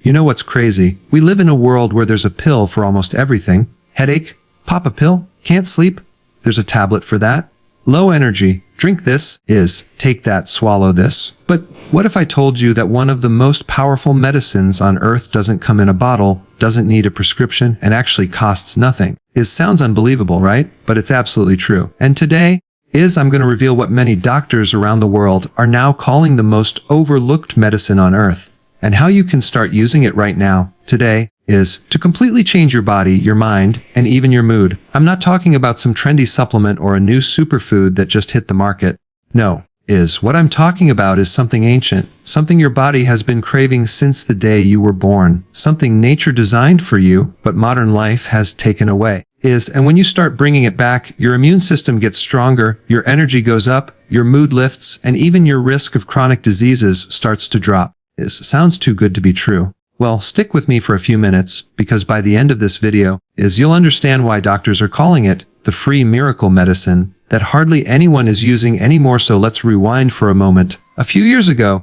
You know what's crazy? We live in a world where there's a pill for almost everything. Headache? Pop a pill. Can't sleep? There's a tablet for that. Low energy? Drink this. Take that, swallow this. But what if I told you that one of the most powerful medicines on earth doesn't come in a bottle, doesn't need a prescription, and actually costs nothing? Sounds unbelievable, right? But it's absolutely true. And today, I'm going to reveal what many doctors around the world are now calling the most overlooked medicine on earth, and how you can start using it right now, today, to completely change your body, your mind, and even your mood. I'm not talking about some trendy supplement or a new superfood that just hit the market. No, what I'm talking about is something ancient, something your body has been craving since the day you were born, something nature designed for you, but modern life has taken away. And when you start bringing it back, your immune system gets stronger, your energy goes up, your mood lifts, and even your risk of chronic diseases starts to drop. Sounds too good to be true. Well, stick with me for a few minutes, because by the end of this video, you'll understand why doctors are calling it the free miracle medicine that hardly anyone is using anymore. So let's rewind for a moment. A few years ago,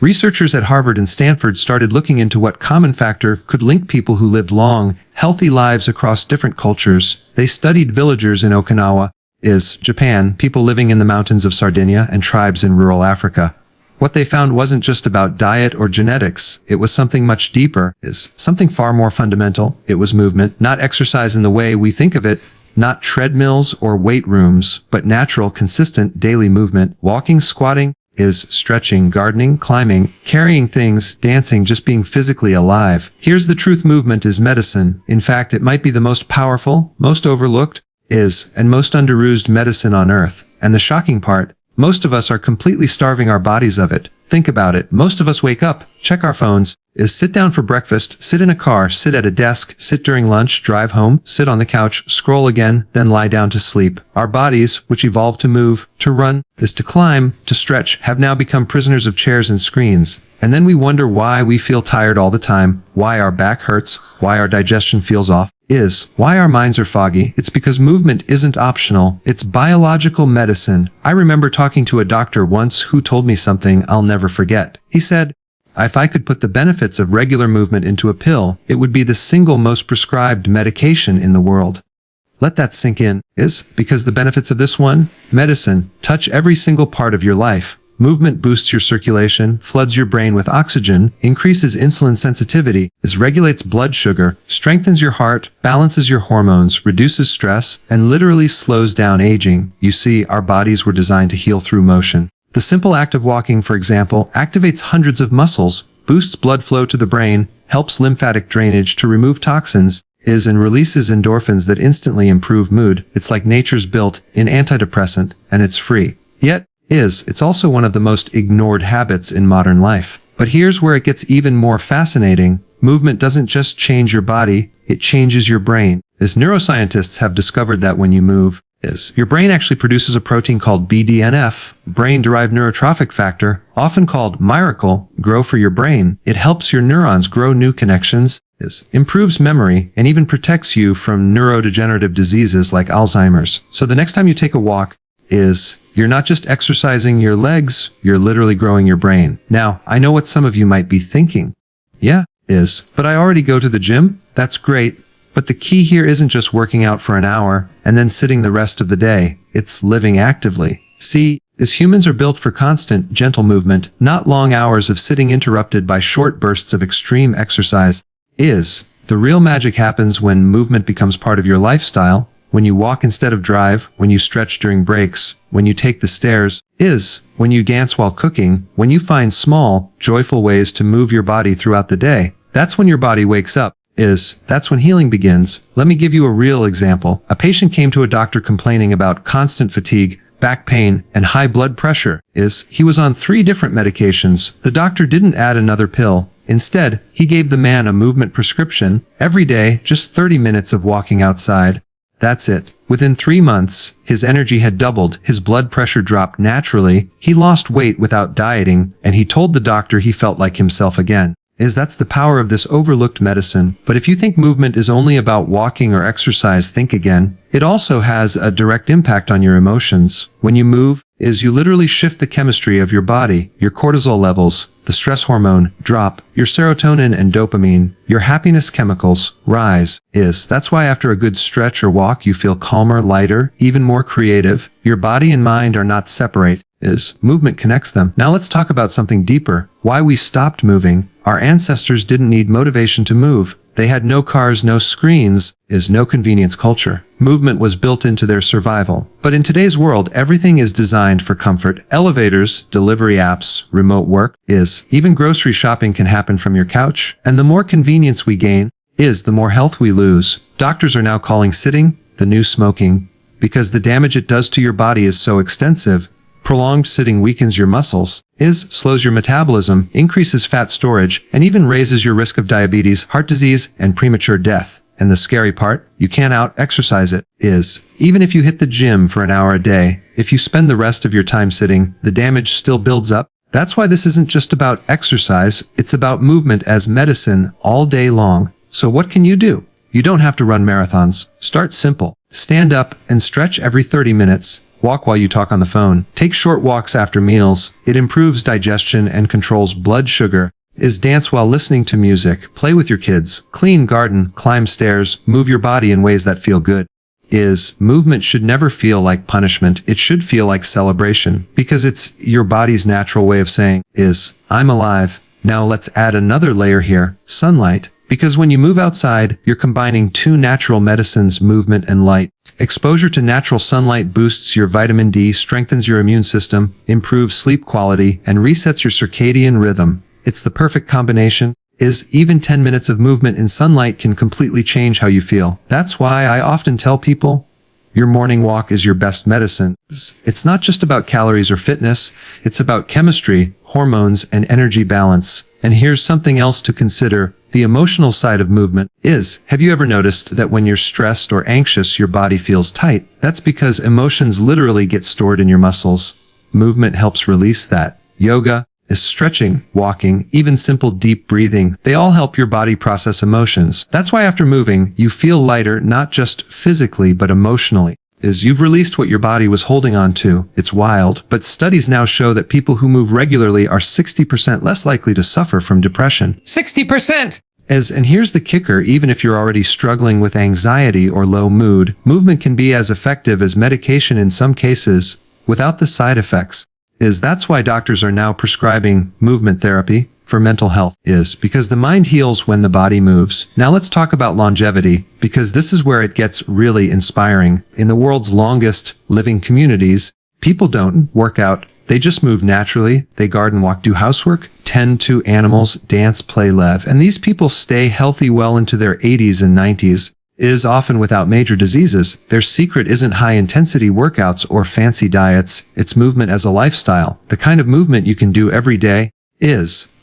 researchers at Harvard and Stanford started looking into what common factor could link people who lived long, healthy lives across different cultures. They studied villagers in Okinawa, Japan, people living in the mountains of Sardinia, and tribes in rural Africa. What they found wasn't just about diet or genetics, it was something much deeper, something far more fundamental. It was movement, not exercise in the way we think of it, not treadmills or weight rooms, but natural, consistent daily movement, walking, squatting, stretching, gardening, climbing, carrying things, dancing, just being physically alive. Here's the truth: movement is medicine. In fact, it might be the most powerful, most overlooked, and most underused medicine on earth. And the shocking part, most of us are completely starving our bodies of it. Think about it. Most of us wake up, check our phones, sit down for breakfast, sit in a car, sit at a desk, sit during lunch, drive home, sit on the couch, scroll again, then lie down to sleep. Our bodies, which evolved to move, to run, to climb, to stretch, have now become prisoners of chairs and screens. And then we wonder why we feel tired all the time, why our back hurts, why our digestion feels off, why our minds are foggy. It's because movement isn't optional. It's biological medicine. I remember talking to a doctor once who told me something I'll never forget. He said, if I could put the benefits of regular movement into a pill, it would be the single most prescribed medication in the world. Let that sink in, because the benefits of this one, medicine, touch every single part of your life. Movement boosts your circulation, floods your brain with oxygen, increases insulin sensitivity, regulates blood sugar, strengthens your heart, balances your hormones, reduces stress, and literally slows down aging. You see, our bodies were designed to heal through motion. The simple act of walking, for example, activates hundreds of muscles, boosts blood flow to the brain, helps lymphatic drainage to remove toxins, and releases endorphins that instantly improve mood. It's like nature's built-in antidepressant, and it's free. Yet, it's also one of the most ignored habits in modern life. But here's where it gets even more fascinating. Movement doesn't just change your body, it changes your brain. Neuroscientists have discovered that when you move, your brain actually produces a protein called BDNF, brain-derived neurotrophic factor, often called miracle, grow for your brain. It helps your neurons grow new connections, improves memory, and even protects you from neurodegenerative diseases like Alzheimer's. So the next time you take a walk, you're not just exercising your legs, you're literally growing your brain. Now, I know what some of you might be thinking. Yeah, but I already go to the gym? That's great. But the key here isn't just working out for an hour and then sitting the rest of the day. It's living actively. See, humans are built for constant, gentle movement, not long hours of sitting interrupted by short bursts of extreme exercise. The real magic happens when movement becomes part of your lifestyle. When you walk instead of drive, when you stretch during breaks, when you take the stairs, when you dance while cooking, when you find small, joyful ways to move your body throughout the day. That's when your body wakes up. That's when healing begins. Let me give you a real example. A patient came to a doctor complaining about constant fatigue, back pain, and high blood pressure. He was on 3 different medications. The doctor didn't add another pill. Instead, he gave the man a movement prescription. Every day, just 30 minutes of walking outside. That's it. Within 3 months, his energy had doubled, his blood pressure dropped naturally, he lost weight without dieting, and he told the doctor he felt like himself again. That's the power of this overlooked medicine. But if you think movement is only about walking or exercise, think again. It also has a direct impact on your emotions. When you move, you literally shift the chemistry of your body. Your cortisol levels, the stress hormone, drop. Your serotonin and dopamine, your happiness chemicals, rise. That's why after a good stretch or walk you feel calmer, lighter, even more creative. Your body and mind are not separate. Movement connects them. Now let's talk about something deeper. Why we stopped moving. Our ancestors didn't need motivation to move. They had no cars, no screens, no convenience culture. Movement was built into their survival. But in today's world, everything is designed for comfort. Elevators, delivery apps, remote work, even grocery shopping can happen from your couch. And the more convenience we gain, the more health we lose. Doctors are now calling sitting the new smoking because the damage it does to your body is so extensive. Prolonged sitting weakens your muscles, slows your metabolism, increases fat storage, and even raises your risk of diabetes, heart disease, and premature death. And the scary part, you can't out-exercise it, even if you hit the gym for an hour a day, if you spend the rest of your time sitting, the damage still builds up. That's why this isn't just about exercise, it's about movement as medicine all day long. So what can you do? You don't have to run marathons. Start simple. Stand up and stretch every 30 minutes. Walk while you talk on the phone. Take short walks after meals. It improves digestion and controls blood sugar. Dance while listening to music. Play with your kids. Clean garden. Climb stairs. Move your body in ways that feel good. Movement should never feel like punishment. It should feel like celebration because it's your body's natural way of saying, I'm alive. Now let's add another layer here. Sunlight. Because when you move outside, you're combining two natural medicines, movement and light. Exposure to natural sunlight boosts your vitamin D, strengthens your immune system, improves sleep quality, and resets your circadian rhythm. It's the perfect combination. Even 10 minutes of movement in sunlight can completely change how you feel. That's why I often tell people, your morning walk is your best medicine. It's not just about calories or fitness, it's about chemistry, hormones, and energy balance. And here's something else to consider. The emotional side of movement have you ever noticed that when you're stressed or anxious, your body feels tight? That's because emotions literally get stored in your muscles. Movement helps release that. Yoga, stretching, walking, even simple deep breathing, they all help your body process emotions. That's why after moving, you feel lighter, not just physically, but emotionally. You've released what your body was holding on to. It's wild, but studies now show that people who move regularly are 60% less likely to suffer from depression. 60%! And here's the kicker, even if you're already struggling with anxiety or low mood, movement can be as effective as medication in some cases, without the side effects. That's why doctors are now prescribing movement therapy for mental health, because the mind heals when the body moves. Now let's talk about longevity, because this is where it gets really inspiring. In the world's longest living communities, people don't work out. They just move naturally. They garden, walk, do housework, tend to animals, dance, play, live. And these people stay healthy well into their 80s and 90s, often without major diseases. Their secret isn't high-intensity workouts or fancy diets. It's movement as a lifestyle. The kind of movement you can do every day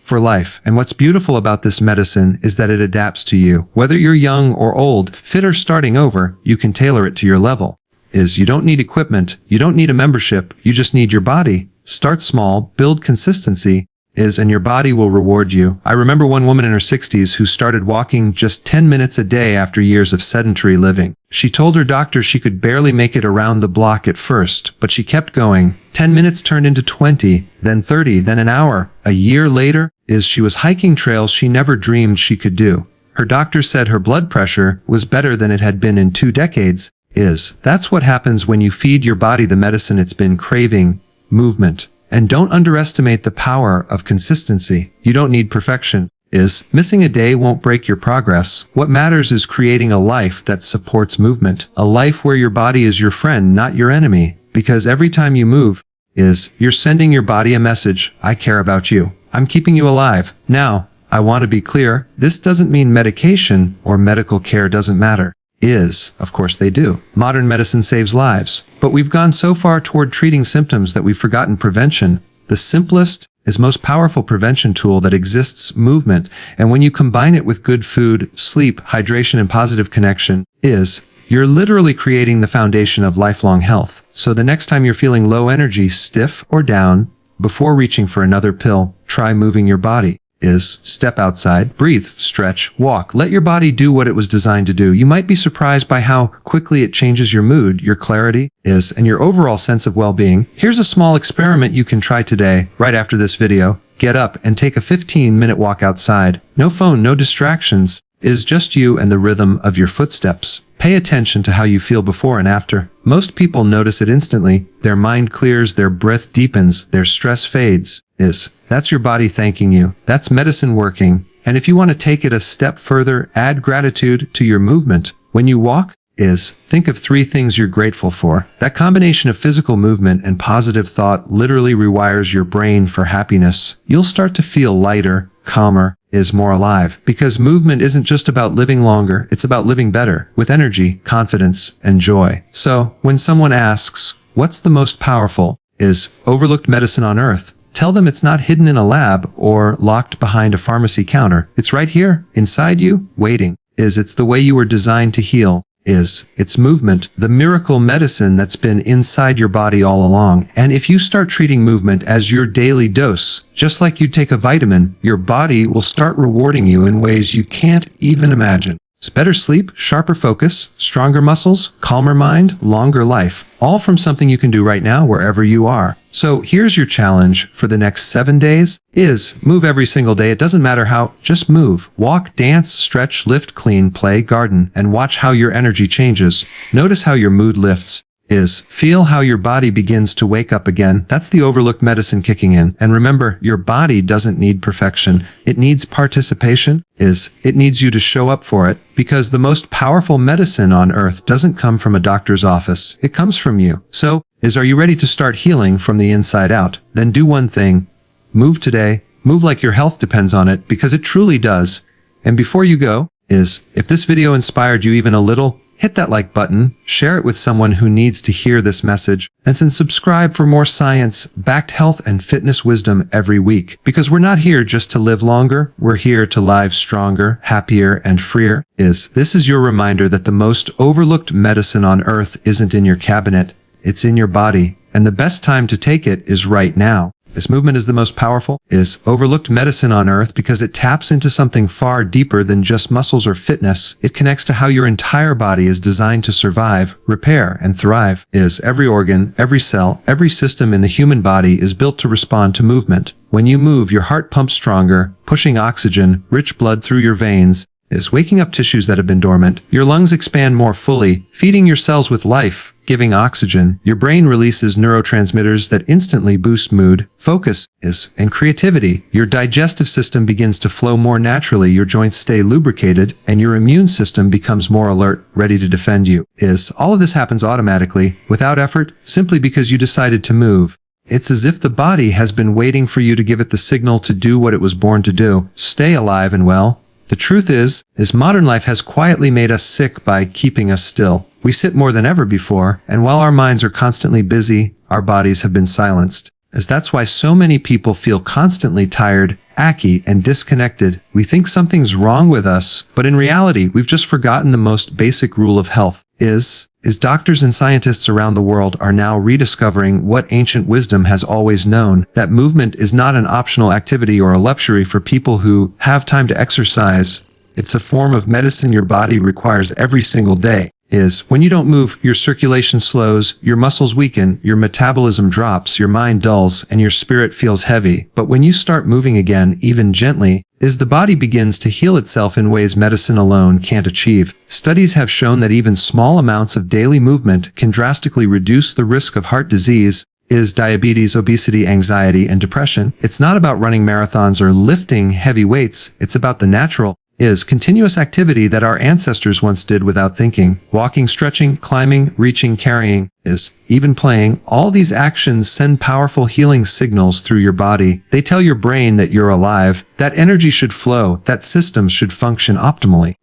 for life. And what's beautiful about this medicine is that it adapts to you. Whether you're young or old, fit or starting over, you can tailor it to your level. You don't need equipment, you don't need a membership, you just need your body. Start small, build consistency, and your body will reward you. I remember one woman in her 60s who started walking just 10 minutes a day after years of sedentary living. She told her doctor she could barely make it around the block at first, but she kept going. 10 minutes turned into 20, then 30, then an hour. A year later, she was hiking trails she never dreamed she could do. Her doctor said her blood pressure was better than it had been in 2 decades. That's what happens when you feed your body the medicine it's been craving, movement. And don't underestimate the power of consistency. You don't need perfection. Missing a day won't break your progress. What matters is creating a life that supports movement. A life where your body is your friend, not your enemy. Because every time you move, you're sending your body a message. I care about you. I'm keeping you alive. Now, I want to be clear. This doesn't mean medication or medical care doesn't matter. Of course they do. Modern medicine saves lives. But we've gone so far toward treating symptoms that we've forgotten prevention. The simplest, most powerful prevention tool that exists, movement. And when you combine it with good food, sleep, hydration, and positive connection, you're literally creating the foundation of lifelong health. So the next time you're feeling low energy, stiff, or down, before reaching for another pill, try moving your body. is step outside, breathe, stretch, walk. Let your body do what it was designed to do. You might be surprised by how quickly it changes your mood, your clarity and your overall sense of well-being. Here's a small experiment you can try today, right after this video. Get up and take a 15-minute walk outside. No phone, no distractions. Is just you and the rhythm of your footsteps. Pay attention to how you feel before and after. Most people notice it instantly. Their mind clears, their breath deepens, their stress fades. That's your body thanking you. That's medicine working. And if you want to take it a step further, add gratitude to your movement. When you walk, think of 3 things you're grateful for. That combination of physical movement and positive thought literally rewires your brain for happiness. You'll start to feel lighter, calmer, more alive. Because movement isn't just about living longer, it's about living better, with energy, confidence, and joy. So, when someone asks, what's the most powerful, overlooked medicine on earth? Tell them it's not hidden in a lab or locked behind a pharmacy counter. It's right here, inside you, waiting. It's the way you were designed to heal. It's movement, the miracle medicine that's been inside your body all along. And if you start treating movement as your daily dose, just like you take a vitamin, your body will start rewarding you in ways you can't even imagine. It's better sleep, sharper focus, stronger muscles, calmer mind, longer life. All from something you can do right now wherever you are. So here's your challenge for the next 7 days move every single day. It doesn't matter how, just move. Walk, dance, stretch, lift, clean, play, garden, and watch how your energy changes. Notice how your mood lifts. Feel how your body begins to wake up again. That's the overlooked medicine kicking in. And remember, your body doesn't need perfection. It needs participation. It needs you to show up for it. Because the most powerful medicine on earth doesn't come from a doctor's office. It comes from you. So, are you ready to start healing from the inside out? Then do one thing. Move today. Move like your health depends on it, because it truly does. And before you go, if this video inspired you even a little, hit that like button, share it with someone who needs to hear this message, and subscribe for more science-backed health and fitness wisdom every week. Because we're not here just to live longer, we're here to live stronger, happier, and freer. This is your reminder that the most overlooked medicine on earth isn't in your cabinet, it's in your body, and the best time to take it is right now. This movement is the most powerful, overlooked medicine on earth because it taps into something far deeper than just muscles or fitness. It connects to how your entire body is designed to survive, repair, and thrive. Every organ, every cell, every system in the human body is built to respond to movement. When you move, your heart pumps stronger, pushing oxygen, rich blood through your veins, waking up tissues that have been dormant. Your lungs expand more fully, feeding your cells with life, giving oxygen. Your brain releases neurotransmitters that instantly boost mood, focus, and creativity. Your digestive system begins to flow more naturally, your joints stay lubricated, and your immune system becomes more alert, ready to defend you. All of this happens automatically, without effort, simply because you decided to move. It's as if the body has been waiting for you to give it the signal to do what it was born to do. Stay alive and well. The truth is modern life has quietly made us sick by keeping us still. We sit more than ever before, and while our minds are constantly busy, our bodies have been silenced. That's why so many people feel constantly tired, achy, and disconnected. We think something's wrong with us, but in reality, we've just forgotten the most basic rule of health. Doctors and scientists around the world are now rediscovering what ancient wisdom has always known, that movement is not an optional activity or a luxury for people who have time to exercise. It's a form of medicine your body requires every single day. When you don't move, your circulation slows, your muscles weaken, your metabolism drops, your mind dulls, and your spirit feels heavy. But when you start moving again, even gently, the body begins to heal itself in ways medicine alone can't achieve. Studies have shown that even small amounts of daily movement can drastically reduce the risk of heart disease, diabetes, obesity, anxiety, and depression. It's not about running marathons or lifting heavy weights, it's about the natural, continuous activity that our ancestors once did without thinking. Walking, stretching, climbing, reaching, carrying, even playing. All these actions send powerful healing signals through your body. They tell your brain that you're alive, that energy should flow, that systems should function optimally.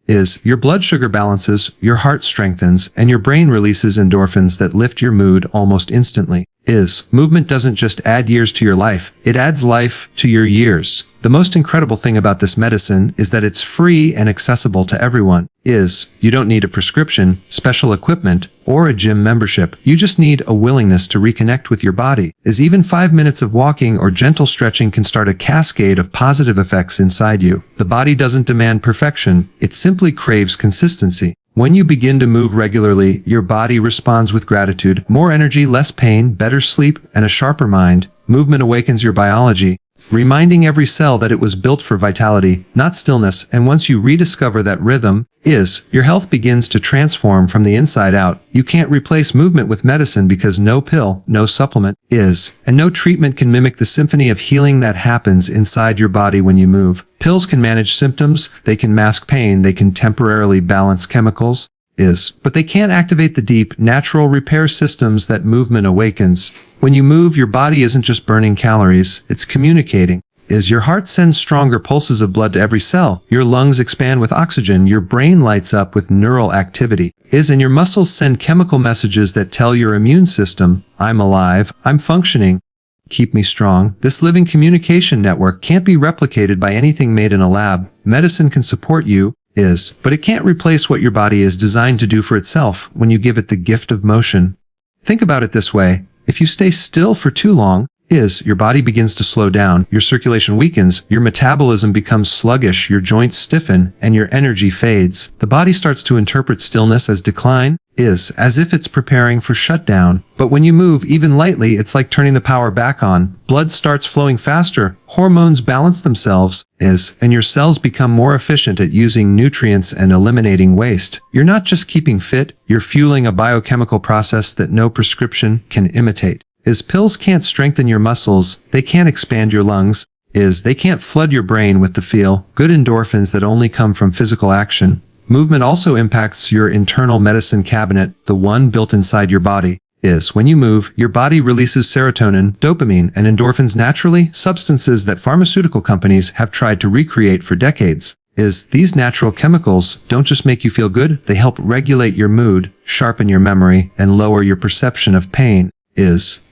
Your blood sugar balances, your heart strengthens, and your brain releases endorphins that lift your mood almost instantly. is movement doesn't just add years to your life, it adds life to your years. The most incredible thing about this medicine is that it's free and accessible to everyone. You don't need a prescription, special equipment, or a gym membership. You just need a willingness to reconnect with your body. Even 5 minutes of walking or gentle stretching can start a cascade of positive effects inside you. The body doesn't demand perfection, it simply craves consistency. When you begin to move regularly, your body responds with gratitude, more energy, less pain, better sleep, and a sharper mind. Movement awakens your biology, reminding every cell that it was built for vitality, not stillness, and once you rediscover that rhythm, your health begins to transform from the inside out. You can't replace movement with medicine because no pill, no supplement, and no treatment can mimic the symphony of healing that happens inside your body when you move. Pills can manage symptoms, they can mask pain, they can temporarily balance chemicals, but they can't activate the deep, natural repair systems that movement awakens. When you move, your body isn't just burning calories, it's communicating. Your heart sends stronger pulses of blood to every cell, your lungs expand with oxygen, your brain lights up with neural activity, and your muscles send chemical messages that tell your immune system, I'm alive, I'm functioning, keep me strong. This living communication network can't be replicated by anything made in a lab. Medicine can support you, but it can't replace what your body is designed to do for itself when you give it the gift of motion. Think about it this way. If you stay still for too long, your body begins to slow down, your circulation weakens, your metabolism becomes sluggish, your joints stiffen, and your energy fades. The body starts to interpret stillness as decline, as if it's preparing for shutdown. But when you move, even lightly, it's like turning the power back on. Blood starts flowing faster, hormones balance themselves, and your cells become more efficient at using nutrients and eliminating waste. You're not just keeping fit, you're fueling a biochemical process that no prescription can imitate. Pills can't strengthen your muscles, they can't expand your lungs, they can't flood your brain with the feel-good endorphins that only come from physical action. Movement also impacts your internal medicine cabinet, the one built inside your body. When you move, your body releases serotonin, dopamine, and endorphins naturally, substances that pharmaceutical companies have tried to recreate for decades. These natural chemicals don't just make you feel good, they help regulate your mood, sharpen your memory, and lower your perception of pain.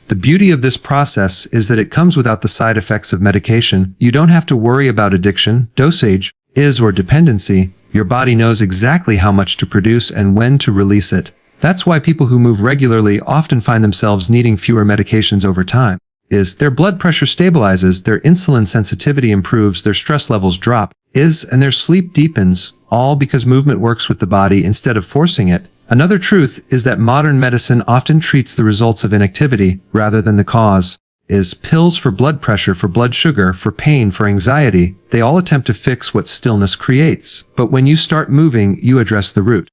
The beauty of this process is that it comes without the side effects of medication. You don't have to worry about addiction, dosage, or dependency. Your body knows exactly how much to produce and when to release it. That's why people who move regularly often find themselves needing fewer medications over time. Their blood pressure stabilizes, their insulin sensitivity improves, their stress levels drop, and their sleep deepens, all because movement works with the body instead of forcing it. Another truth is that modern medicine often treats the results of inactivity rather than the cause. Pills for blood pressure, for blood sugar, for pain, for anxiety, they all attempt to fix what stillness creates. But when you start moving, you address the root.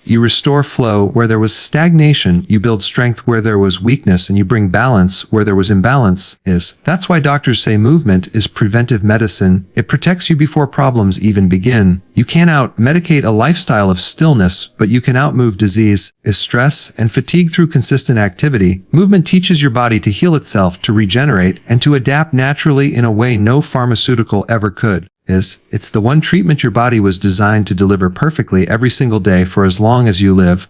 You restore flow where there was stagnation, you build strength where there was weakness, and you bring balance where there was imbalance. That's why doctors say movement is preventive medicine. It protects you before problems even begin. You can't out-medicate a lifestyle of stillness, but you can out-move disease, stress, and fatigue through consistent activity. Movement teaches your body to heal itself, to regenerate, and to adapt naturally in a way no pharmaceutical ever could. It's the one treatment your body was designed to deliver perfectly every single day for as long as you live.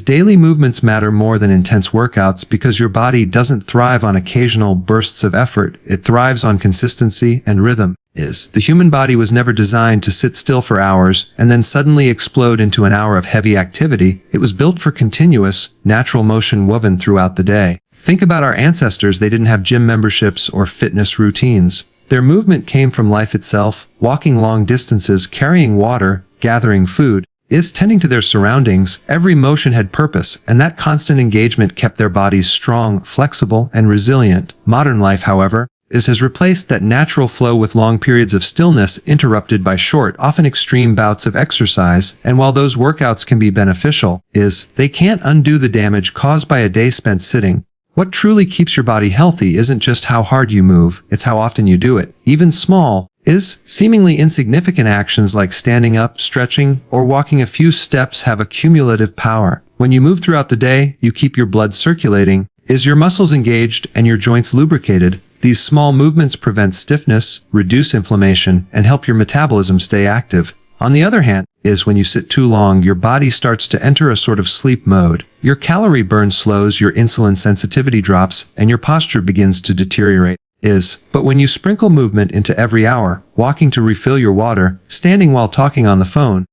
Daily movements matter more than intense workouts because your body doesn't thrive on occasional bursts of effort. It thrives on consistency and rhythm. The human body was never designed to sit still for hours and then suddenly explode into an hour of heavy activity. It was built for continuous, natural motion woven throughout the day. Think about our ancestors. They didn't have gym memberships or fitness routines. Their movement came from life itself, walking long distances, carrying water, gathering food, tending to their surroundings. Every motion had purpose, and that constant engagement kept their bodies strong, flexible, and resilient. Modern life, however, has replaced that natural flow with long periods of stillness interrupted by short, often extreme bouts of exercise. And while those workouts can be beneficial, they can't undo the damage caused by a day spent sitting. What truly keeps your body healthy isn't just how hard you move, it's how often you do it. Even small, seemingly insignificant actions like standing up, stretching, or walking a few steps have a cumulative power. When you move throughout the day, you keep your blood circulating, your muscles engaged, and your joints lubricated. These small movements prevent stiffness, reduce inflammation, and help your metabolism stay active. On the other hand, is when you sit too long, your body starts to enter a sort of sleep mode. Your calorie burn slows, your insulin sensitivity drops, and your posture begins to deteriorate. But when you sprinkle movement into every hour, walking to refill your water, standing while talking on the phone,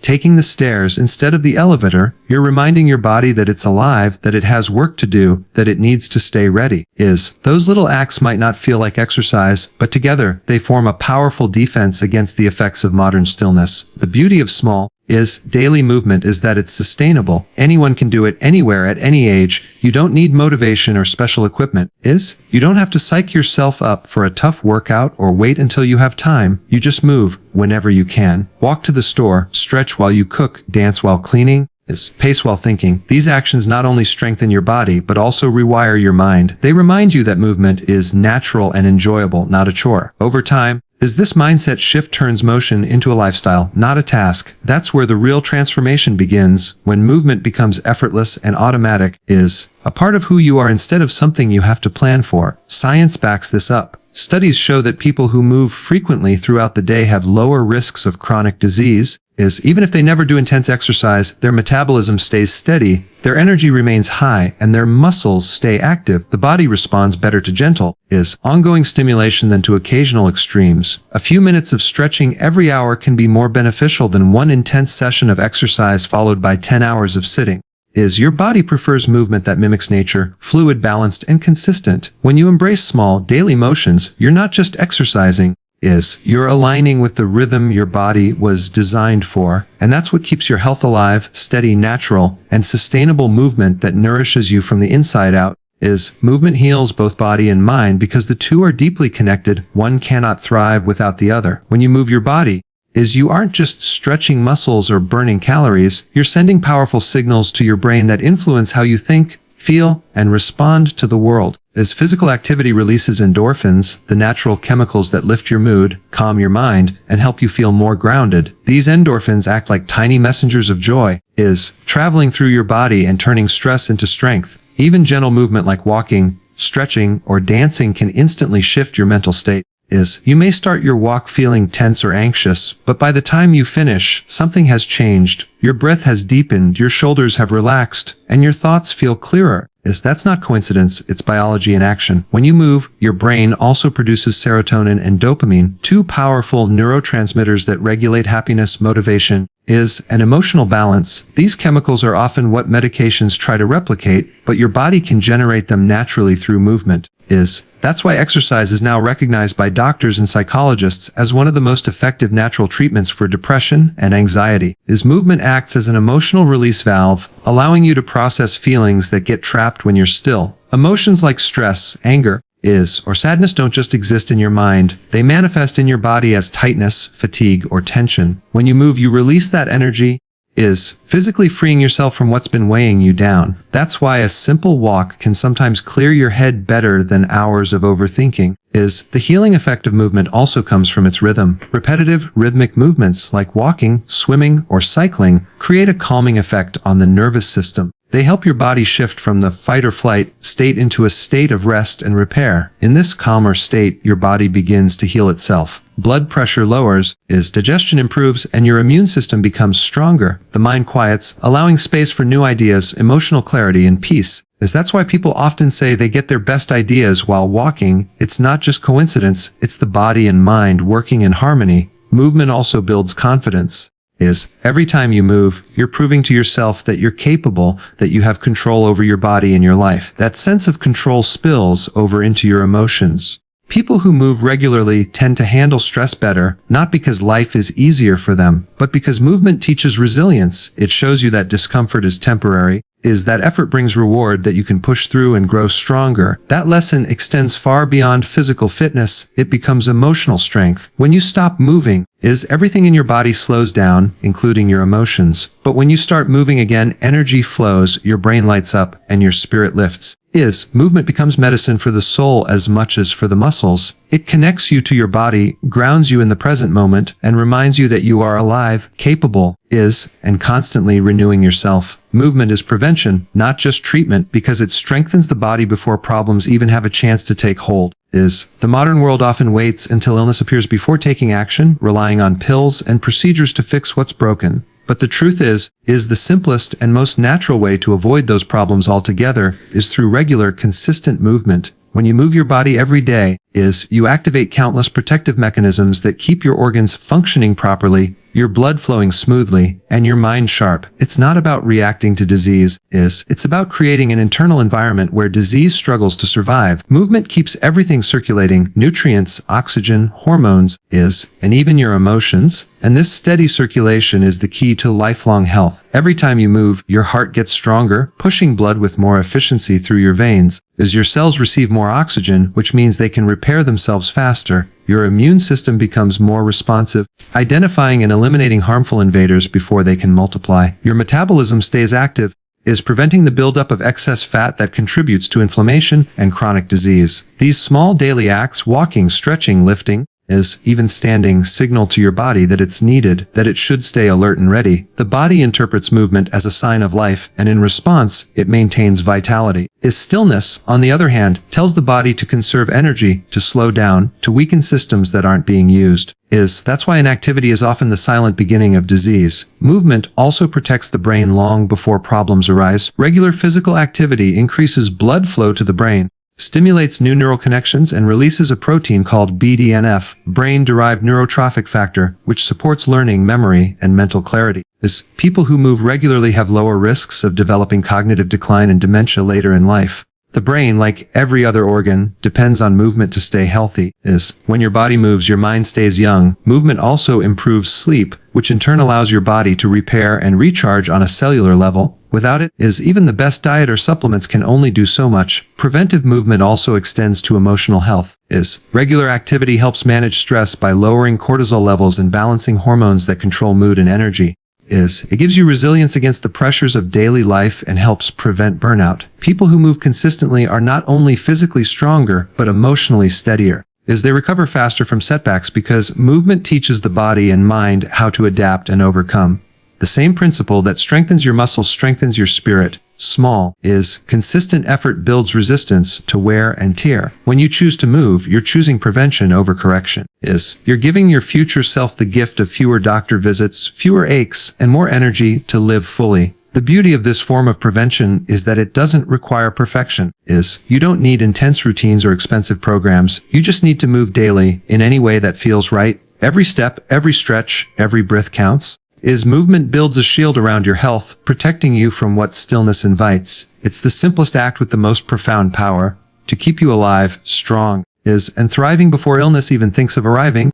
taking the stairs instead of the elevator, you're reminding your body that it's alive, that it has work to do, that it needs to stay ready. Those little acts might not feel like exercise, but together, they form a powerful defense against the effects of modern stillness. The beauty of small, daily movement is that it's sustainable. Anyone can do it anywhere at any age. You don't need motivation or special equipment. You don't have to psych yourself up for a tough workout or wait until you have time. You just move whenever you can. Walk to the store, stretch while you cook, dance while cleaning, pace while thinking. These actions not only strengthen your body, but also rewire your mind. They remind you that movement is natural and enjoyable, not a chore. Over time, this mindset shift turns motion into a lifestyle, not a task. That's where the real transformation begins, when movement becomes effortless and automatic, a part of who you are instead of something you have to plan for. Science backs this up. Studies show that people who move frequently throughout the day have lower risks of chronic disease. Even if they never do intense exercise, their metabolism stays steady, their energy remains high, and their muscles stay active. The body responds better to gentle, ongoing stimulation than to occasional extremes. A few minutes of stretching every hour can be more beneficial than one intense session of exercise followed by 10 hours of sitting. Your body prefers movement that mimics nature, fluid, balanced, and consistent. When you embrace small, daily motions, you're not just exercising, you're aligning with the rhythm your body was designed for. And that's what keeps your health alive, steady, natural, and sustainable movement that nourishes you from the inside out. Movement heals both body and mind because the two are deeply connected. One cannot thrive without the other. When you move your body, you aren't just stretching muscles or burning calories, you're sending powerful signals to your brain that influence how you think, feel, and respond to the world. As physical activity releases endorphins, the natural chemicals that lift your mood, calm your mind, and help you feel more grounded. These endorphins act like tiny messengers of joy, traveling through your body and turning stress into strength. Even gentle movement like walking, stretching, or dancing can instantly shift your mental state. You may start your walk feeling tense or anxious, but by the time you finish, something has changed. Your breath has deepened, your shoulders have relaxed, and your thoughts feel clearer. That's not coincidence, it's biology in action. When you move, your brain also produces serotonin and dopamine, two powerful neurotransmitters that regulate happiness, motivation, and emotional balance. These chemicals are often what medications try to replicate, but your body can generate them naturally through movement. That's why exercise is now recognized by doctors and psychologists as one of the most effective natural treatments for depression and anxiety. Movement acts as an emotional release valve, allowing you to process feelings that get trapped when you're still. Emotions like stress, anger, or sadness don't just exist in your mind, they manifest in your body as tightness, fatigue, or tension. When you move, you release that energy, physically freeing yourself from what's been weighing you down. That's why a simple walk can sometimes clear your head better than hours of overthinking. The healing effect of movement also comes from its rhythm. Repetitive, rhythmic movements like walking, swimming, or cycling create a calming effect on the nervous system. They help your body shift from the fight or flight state into a state of rest and repair. In this calmer state, your body begins to heal itself. Blood pressure lowers, digestion improves, and your immune system becomes stronger. The mind quiets, allowing space for new ideas, emotional clarity, and peace. That's why people often say they get their best ideas while walking. It's not just coincidence, it's the body and mind working in harmony. Movement also builds confidence. Every time you move, you're proving to yourself that you're capable, that you have control over your body and your life. That sense of control spills over into your emotions. People who move regularly tend to handle stress better, not because life is easier for them, but because movement teaches resilience. It shows you that discomfort is temporary, that effort brings reward, that you can push through and grow stronger. That lesson extends far beyond physical fitness. It becomes emotional strength. When you stop moving, everything in your body slows down, including your emotions. But when you start moving again, energy flows, your brain lights up, and your spirit lifts. Movement becomes medicine for the soul as much as for the muscles. It connects you to your body, grounds you in the present moment, and reminds you that you are alive, capable, and constantly renewing yourself. Movement is prevention, not just treatment, because it strengthens the body before problems even have a chance to take hold. is the modern world often waits until illness appears before taking action, relying on pills and procedures to fix what's broken. But the truth is the simplest and most natural way to avoid those problems altogether is through regular, consistent movement. When you move your body every day, you activate countless protective mechanisms that keep your organs functioning properly, your blood flowing smoothly, and your mind sharp. It's not about reacting to disease, it's about creating an internal environment where disease struggles to survive. Movement keeps everything circulating, nutrients, oxygen, hormones, and even your emotions. And this steady circulation is the key to lifelong health. Every time you move, your heart gets stronger, pushing blood with more efficiency through your veins. As your cells receive more oxygen, which means they can repair themselves faster, your immune system becomes more responsive, identifying and eliminating harmful invaders before they can multiply. Your metabolism stays active, preventing the buildup of excess fat that contributes to inflammation and chronic disease. These small daily acts, walking, stretching, lifting, even standing, signal to your body that it's needed, that it should stay alert and ready. The body interprets movement as a sign of life, and in response, it maintains vitality. Stillness, on the other hand, tells the body to conserve energy, to slow down, to weaken systems that aren't being used. That's why inactivity is often the silent beginning of disease. Movement also protects the brain long before problems arise. Regular physical activity increases blood flow to the brain, stimulates new neural connections, and releases a protein called BDNF, brain-derived neurotrophic factor, which supports learning, memory, and mental clarity. People who move regularly have lower risks of developing cognitive decline and dementia later in life. The brain, like every other organ, depends on movement to stay healthy. When your body moves, your mind stays young. Movement also improves sleep, which in turn allows your body to repair and recharge on a cellular level. Without it, even the best diet or supplements can only do so much. Preventive movement also extends to emotional health. Regular activity helps manage stress by lowering cortisol levels and balancing hormones that control mood and energy. It gives you resilience against the pressures of daily life and helps prevent burnout. People who move consistently are not only physically stronger, but emotionally steadier. They recover faster from setbacks because movement teaches the body and mind how to adapt and overcome. The same principle that strengthens your muscles strengthens your spirit. Consistent effort builds resistance to wear and tear. When you choose to move, you're choosing prevention over correction. You're giving your future self the gift of fewer doctor visits, fewer aches, and more energy to live fully. The beauty of this form of prevention is that it doesn't require perfection. You don't need intense routines or expensive programs. You just need to move daily, in any way that feels right. Every step, every stretch, every breath counts. Movement builds a shield around your health, protecting you from what stillness invites. It's the simplest act with the most profound power to keep you alive, strong, and thriving before illness even thinks of arriving.